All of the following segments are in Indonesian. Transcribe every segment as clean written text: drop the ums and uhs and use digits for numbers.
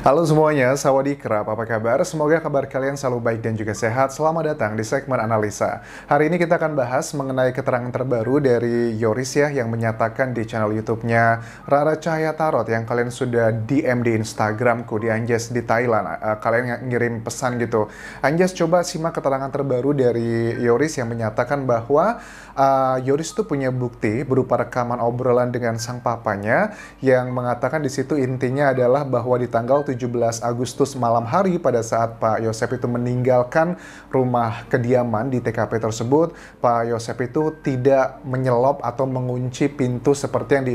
Halo semuanya, Sawadee-krap, apa kabar? Semoga kabar kalian selalu baik dan juga sehat. Selamat datang di segmen analisa. Hari ini kita akan bahas mengenai keterangan terbaru dari Yoris ya, yang menyatakan di channel YouTube-nya Rara Cahaya Tarot yang kalian sudah DM di Instagramku, di Anjas di Thailand. Kalian ngirim pesan gitu. Anjas, coba simak keterangan terbaru dari Yoris yang menyatakan bahwa Yoris tuh punya bukti berupa rekaman obrolan dengan sang papanya yang mengatakan di situ intinya adalah bahwa di tanggal 17 Agustus malam hari pada saat Pak Yosep itu meninggalkan rumah kediaman di TKP tersebut, Pak Yosep itu tidak menyelop atau mengunci pintu seperti yang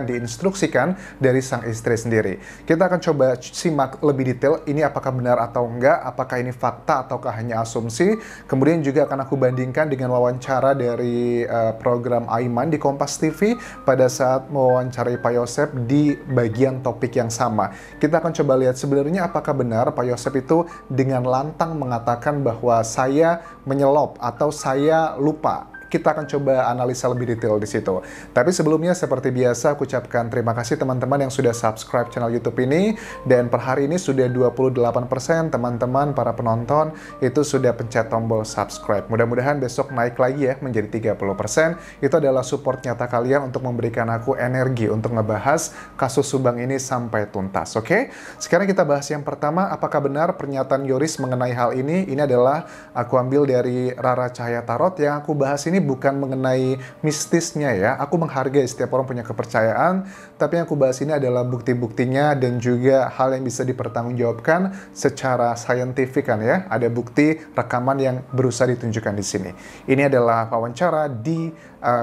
diinstruksikan dari sang istri sendiri. Kita akan coba simak lebih detail ini apakah benar atau enggak, apakah ini fakta ataukah hanya asumsi. Kemudian juga akan aku bandingkan dengan wawancara dari program Aiman di Kompas TV pada saat mewawancarai Pak Yosep di bagian topik yang sama. Kita akan coba lihat sebenarnya apakah benar Pak Yosep itu dengan lantang mengatakan bahwa saya menyelop atau saya lupa. Kita akan coba analisa lebih detail di situ. Tapi sebelumnya seperti biasa aku ucapkan terima kasih teman-teman yang sudah subscribe channel YouTube ini, dan per hari ini sudah 28% teman-teman para penonton itu sudah pencet tombol subscribe. Mudah-mudahan besok naik lagi ya menjadi 30%. Itu adalah support nyata kalian untuk memberikan aku energi untuk ngebahas kasus Subang ini sampai tuntas. Oke? Sekarang kita bahas yang pertama, apakah benar pernyataan Yoris mengenai hal ini? Ini adalah aku ambil dari Rara Cahaya Tarot. Yang aku bahas ini bukan mengenai mistisnya ya. Aku menghargai setiap orang punya kepercayaan, tapi yang aku bahas ini adalah bukti-buktinya dan juga hal yang bisa dipertanggungjawabkan secara saintifik kan ya. Ada bukti rekaman yang berusaha ditunjukkan di sini. Ini adalah wawancara di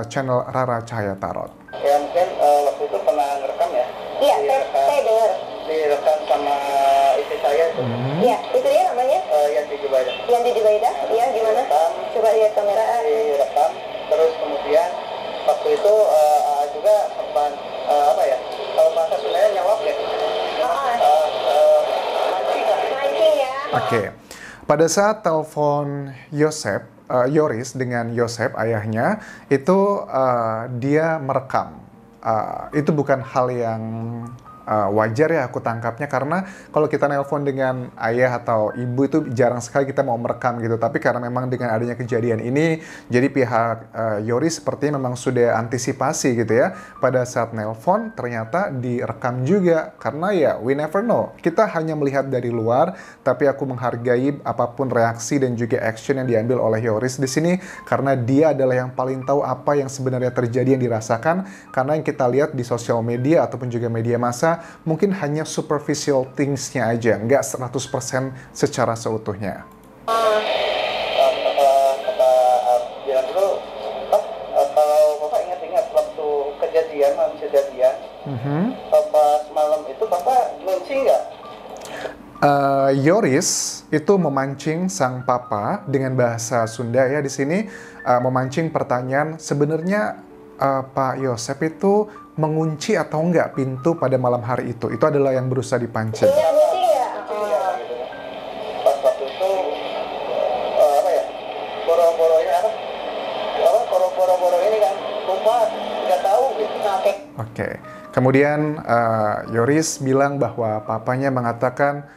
channel Rara Cahaya Tarot. Ya mungkin waktu itu pernah ngerekam ya? Iya, saya dengar. Direkam sama istri saya itu. Iya, itu dia namanya? Yanti Jubaida. Yanti Jubaida? Iya, gimana? Coba lihat kamera. Direkam, terus kemudian waktu itu juga sempat apa ya? Kalau bahasa Sundanya nyawap ya? Mancing lah. Mancing ya. Oke. Pada saat telepon Yoris dengan Yosep ayahnya itu dia merekam. Itu bukan hal yang wajar ya aku tangkapnya, karena kalau kita nelpon dengan ayah atau ibu itu jarang sekali kita mau merekam gitu. Tapi karena memang dengan adanya kejadian ini, jadi pihak Yoris sepertinya memang sudah antisipasi gitu ya. Pada saat nelpon ternyata direkam juga, karena ya we never know. Kita hanya melihat dari luar, tapi aku menghargai apapun reaksi dan juga action yang diambil oleh Yoris di sini, karena dia adalah yang paling tahu apa yang sebenarnya terjadi yang dirasakan. Karena yang kita lihat di sosial media ataupun juga media massa mungkin hanya superficial things-nya aja, nggak 100% secara seutuhnya. Bilang dulu, kalau Bapak ingat-ingat waktu malam kejadian, pas malam itu Bapak mancing nggak? Yoris itu memancing sang papa dengan bahasa Sunda ya di sini, memancing pertanyaan sebenarnya Pak Yosep itu mengunci atau enggak pintu pada malam hari itu. Itu adalah yang berusaha dipancing. Iya, ngunci ya? Gitu. Pas waktu itu apa ya? Boro-boronya apa? Boro-boro ini kan lupa, nggak tahu gitu. Oke. Kemudian Yoris bilang bahwa papanya mengatakan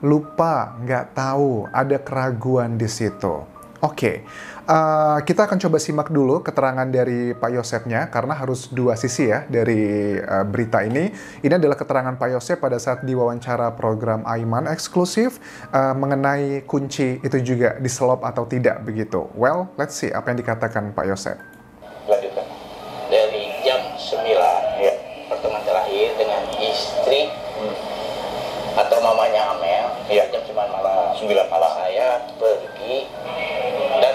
lupa, nggak tahu, ada keraguan di situ. Oke, kita akan coba simak dulu keterangan dari Pak Yosepnya, karena harus dua sisi ya dari berita ini. Ini adalah keterangan Pak Yosep pada saat diwawancara program Aiman eksklusif mengenai kunci itu juga diselop atau tidak begitu. Well, let's see apa yang dikatakan Pak Yosep. Lanjutkan. Dari jam 9 Ya. pertemuan terakhir dengan istri atau mamanya Amel, Ya. jam 9 malam 9 malam. saya pergi dan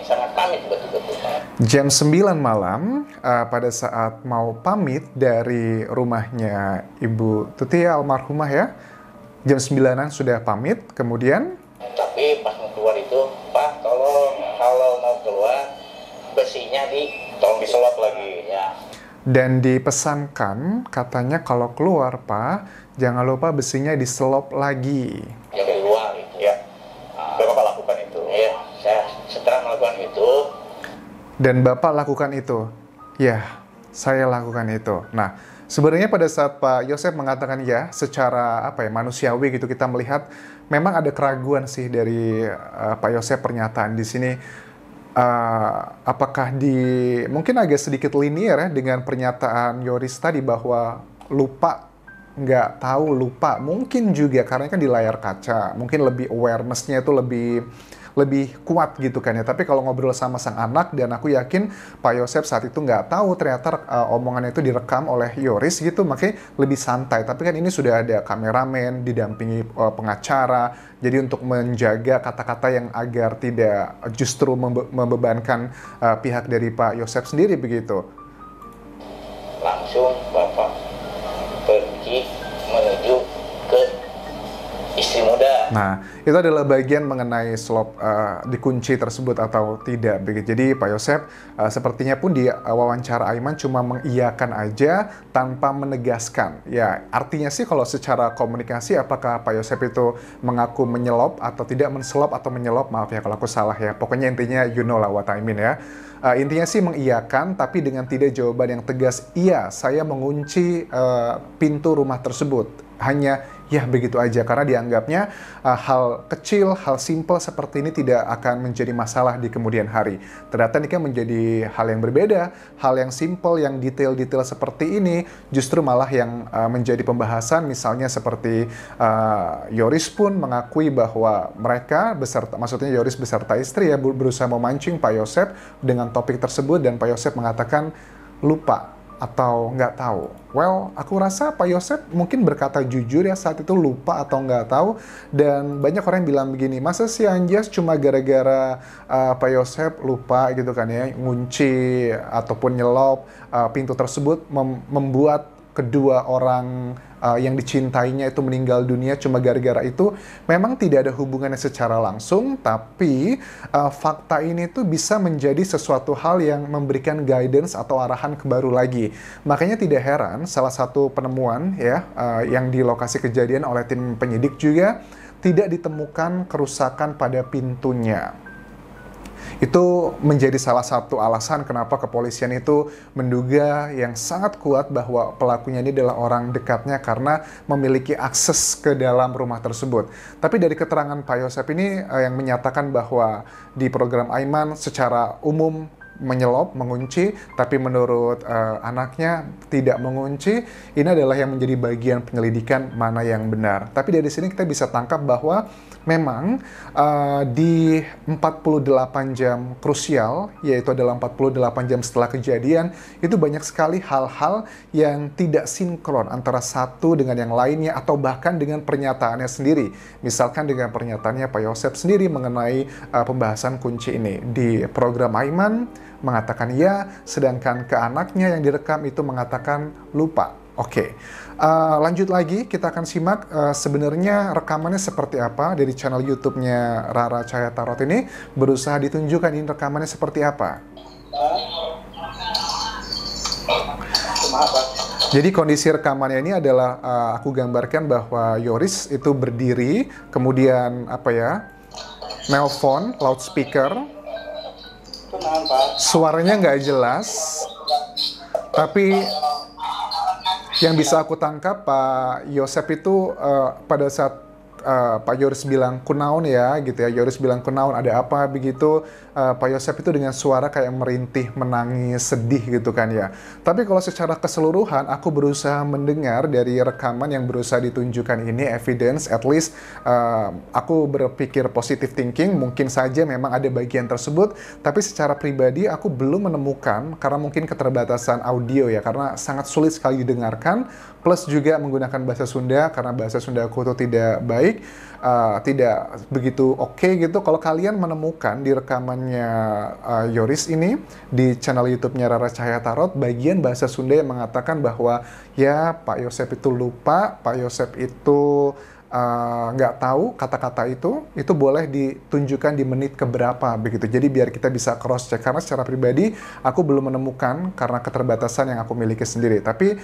sangat pamit betul-betul. Jam 9 malam, pada saat mau pamit dari rumahnya Ibu Tuti almarhumah ya, jam 9-an sudah pamit, kemudian Tapi pas mau keluar itu, Pak, tolong kalau mau keluar besinya Tolong diselap lagi. ya. dan dipesankan katanya kalau keluar Pak, jangan lupa besinya diselop lagi. yang keluar itu. Ya. Bapak lakukan itu. Ya, saya setelah melakukan itu, Dan Bapak lakukan itu. Ya, saya lakukan itu. Nah, Sebenarnya pada saat Pak Yosep mengatakan ya, secara apa ya manusiawi gitu kita melihat memang ada keraguan sih dari Pak Yosep pernyataan di sini. Apakah mungkin agak sedikit linear ya dengan pernyataan Yoris tadi bahwa lupa, nggak tahu, lupa, mungkin juga karena kan di layar kaca mungkin lebih awareness-nya itu lebih kuat gitu kan ya. Tapi kalau ngobrol sama sang anak, dan aku yakin Pak Yosep saat itu nggak tahu ternyata omongannya itu direkam oleh Yoris gitu, makanya lebih santai. Tapi kan ini sudah ada kameramen, didampingi pengacara, jadi untuk menjaga kata-kata yang agar tidak justru membebankan pihak dari Pak Yosep sendiri begitu. Langsung Bapak pergi menuju ke istri muda. Nah, itu adalah bagian mengenai slop dikunci tersebut atau tidak begitu. Jadi Pak Yosep sepertinya pun di wawancara Aiman cuma mengiyakan aja tanpa menegaskan. Ya, artinya sih kalau secara komunikasi apakah Pak Yosep itu mengaku menyelop atau tidak menselop atau menyelop, maaf ya kalau aku salah ya. Pokoknya intinya you know lah what I mean ya. Intinya sih mengiyakan tapi dengan tidak jawaban yang tegas, iya saya mengunci pintu rumah tersebut. Hanya ya begitu aja, karena dianggapnya hal kecil, hal simple seperti ini tidak akan menjadi masalah di kemudian hari. Ternyata ini kan menjadi hal yang berbeda, hal yang simple, yang detail-detail seperti ini justru malah yang menjadi pembahasan. Misalnya seperti Yoris pun mengakui bahwa mereka beserta, maksudnya Yoris beserta istri ya, berusaha memancing Pak Yosep dengan topik tersebut, dan Pak Yosep mengatakan lupa atau nggak tahu. Well, aku rasa Pak Yosep mungkin berkata jujur ya saat itu lupa atau nggak tahu, dan banyak orang yang bilang begini, masa sih Anjas cuma gara-gara Pak Yosep lupa gitu kan ya, ngunci ataupun nyelop pintu tersebut membuat kedua orang yang dicintainya itu meninggal dunia cuma gara-gara itu. Memang tidak ada hubungannya secara langsung, tapi fakta ini tuh bisa menjadi sesuatu hal yang memberikan guidance atau arahan ke baru lagi. Makanya tidak heran salah satu penemuan ya yang di lokasi kejadian oleh tim penyidik juga tidak ditemukan kerusakan pada pintunya. Itu menjadi salah satu alasan kenapa kepolisian itu menduga yang sangat kuat bahwa pelakunya ini adalah orang dekatnya karena memiliki akses ke dalam rumah tersebut. Tapi dari keterangan Pak Yosep ini yang menyatakan bahwa di program Aiman secara umum menyelop, mengunci, tapi menurut anaknya tidak mengunci. Ini adalah yang menjadi bagian penyelidikan mana yang benar. Tapi dari sini kita bisa tangkap bahwa memang di 48 jam krusial, yaitu adalah 48 jam setelah kejadian, itu banyak sekali hal-hal yang tidak sinkron antara satu dengan yang lainnya, atau bahkan dengan pernyataannya sendiri. Misalkan dengan pernyataannya Pak Yosep sendiri mengenai pembahasan kunci ini. Di program Aiman mengatakan ya, sedangkan ke anaknya yang direkam itu mengatakan lupa. Oke. Lanjut lagi, kita akan simak sebenarnya rekamannya seperti apa dari channel YouTube-nya Rara Cahaya Tarot ini. Berusaha ditunjukkan ini rekamannya seperti apa. Jadi kondisi rekamannya ini adalah aku gambarkan bahwa Yoris itu berdiri, kemudian nelpon, loudspeaker, suaranya nggak jelas, tapi yang bisa aku tangkap Pak Yosep itu pada saat Pak Yoris bilang kunaon ya gitu ya, Yoris bilang kunaon ada apa begitu, Pak Yosep itu dengan suara kayak merintih, menangis, sedih gitu kan ya. Tapi kalau secara keseluruhan aku berusaha mendengar dari rekaman yang berusaha ditunjukkan ini evidence, at least aku berpikir positive thinking, mungkin saja memang ada bagian tersebut, tapi secara pribadi aku belum menemukan karena mungkin keterbatasan audio ya, karena sangat sulit sekali didengarkan, plus juga menggunakan bahasa Sunda karena bahasa Sunda aku tuh tidak baik. Tidak begitu oke gitu. Kalau kalian menemukan di rekamannya Yoris ini di channel YouTube-nya Rara Cahaya Tarot bagian bahasa Sunda yang mengatakan bahwa ya Pak Yosep itu lupa, Pak Yosep itu nggak tahu kata-kata itu boleh ditunjukkan di menit keberapa begitu. Jadi biar kita bisa cross check, karena secara pribadi aku belum menemukan karena keterbatasan yang aku miliki sendiri. Tapi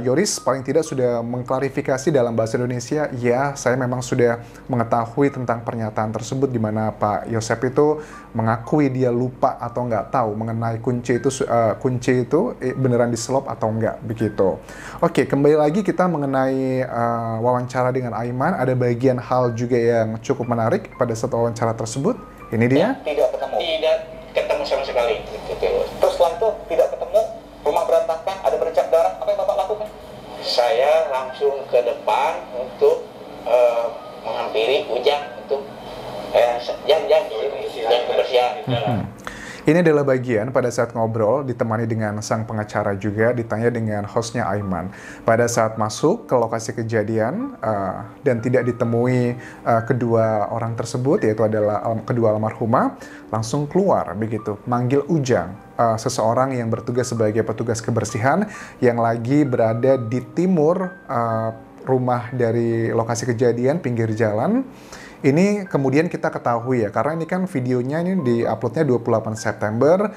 Yoris paling tidak sudah mengklarifikasi dalam bahasa Indonesia, ya saya memang sudah mengetahui tentang pernyataan tersebut, di mana Pak Yosep itu mengakui dia lupa atau nggak tahu mengenai kunci itu beneran diselop atau enggak begitu. Oke, kembali lagi kita mengenai wawancara dengan Aiman. Ada bagian hal juga yang cukup menarik pada saat wawancara tersebut. Ini dia. Tidak ketemu sama sekali. Terus setelah itu tidak ketemu, rumah berantakan, ada bercak darah, apa yang Bapak lakukan? Saya langsung ke depan untuk menghampiri Ujang untuk jam kebersihan. Ini adalah bagian pada saat ngobrol ditemani dengan sang pengacara juga, ditanya dengan hostnya Aiman. Pada saat masuk ke lokasi kejadian dan tidak ditemui kedua orang tersebut, yaitu adalah kedua almarhumah, langsung keluar begitu, manggil Ujang, seseorang yang bertugas sebagai petugas kebersihan yang lagi berada di timur rumah dari lokasi kejadian, pinggir jalan. Ini kemudian kita ketahui ya, karena ini kan videonya ini di-uploadnya 28 September,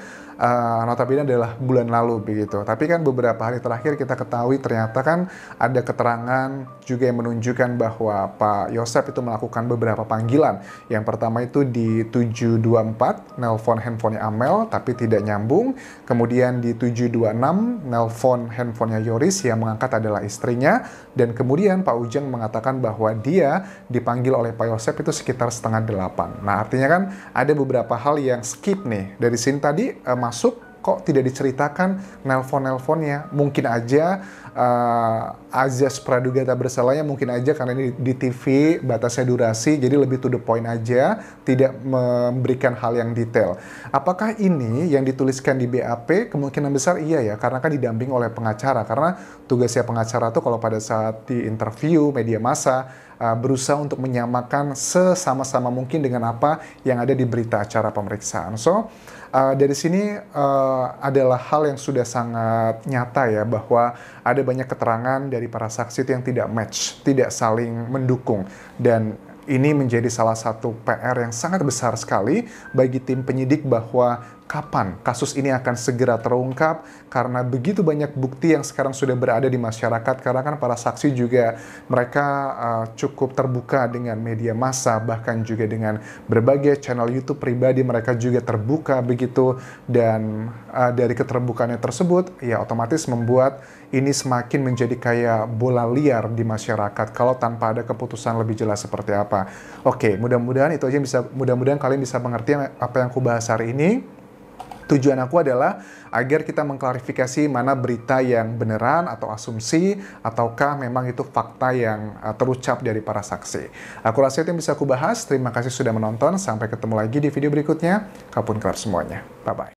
notabene adalah bulan lalu begitu. Tapi kan beberapa hari terakhir kita ketahui ternyata kan ada keterangan juga yang menunjukkan bahwa Pak Yosep itu melakukan beberapa panggilan. Yang pertama itu di 724, nelpon handphonenya Amel tapi tidak nyambung. Kemudian di 726, nelpon handphonenya Yoris yang mengangkat adalah istrinya. Dan kemudian Pak Ujang mengatakan bahwa dia dipanggil oleh Pak Yosep itu sekitar 7:30. Nah, artinya kan ada beberapa hal yang skip nih. Dari sini tadi masuk kok tidak diceritakan nelpon-nelponnya. Mungkin aja azas praduga tak bersalahnya mungkin aja karena ini di TV batasnya durasi, jadi lebih to the point aja, tidak memberikan hal yang detail. Apakah ini yang dituliskan di BAP? Kemungkinan besar iya ya, karena kan didamping oleh pengacara. Karena tugasnya pengacara tuh kalau pada saat di interview media massa berusaha untuk menyamakan sesama-sama mungkin dengan apa yang ada di berita acara pemeriksaan. So, dari sini adalah hal yang sudah sangat nyata ya, bahwa ada banyak keterangan dari para saksi itu yang tidak match, tidak saling mendukung. Dan ini menjadi salah satu PR yang sangat besar sekali bagi tim penyidik, bahwa kapan kasus ini akan segera terungkap, karena begitu banyak bukti yang sekarang sudah berada di masyarakat. Karena kan para saksi juga mereka cukup terbuka dengan media massa, bahkan juga dengan berbagai channel YouTube pribadi mereka juga terbuka begitu. Dan dari keterbukaannya tersebut ya otomatis membuat ini semakin menjadi kayak bola liar di masyarakat kalau tanpa ada keputusan lebih jelas seperti apa. Oke, mudah-mudahan itu aja mudah-mudahan kalian bisa mengerti apa yang aku bahas hari ini. Tujuan aku adalah agar kita mengklarifikasi mana berita yang beneran atau asumsi, ataukah memang itu fakta yang terucap dari para saksi. Aku rasa itu yang bisa aku bahas. Terima kasih sudah menonton. Sampai ketemu lagi di video berikutnya. Kapun kelab semuanya. Bye-bye.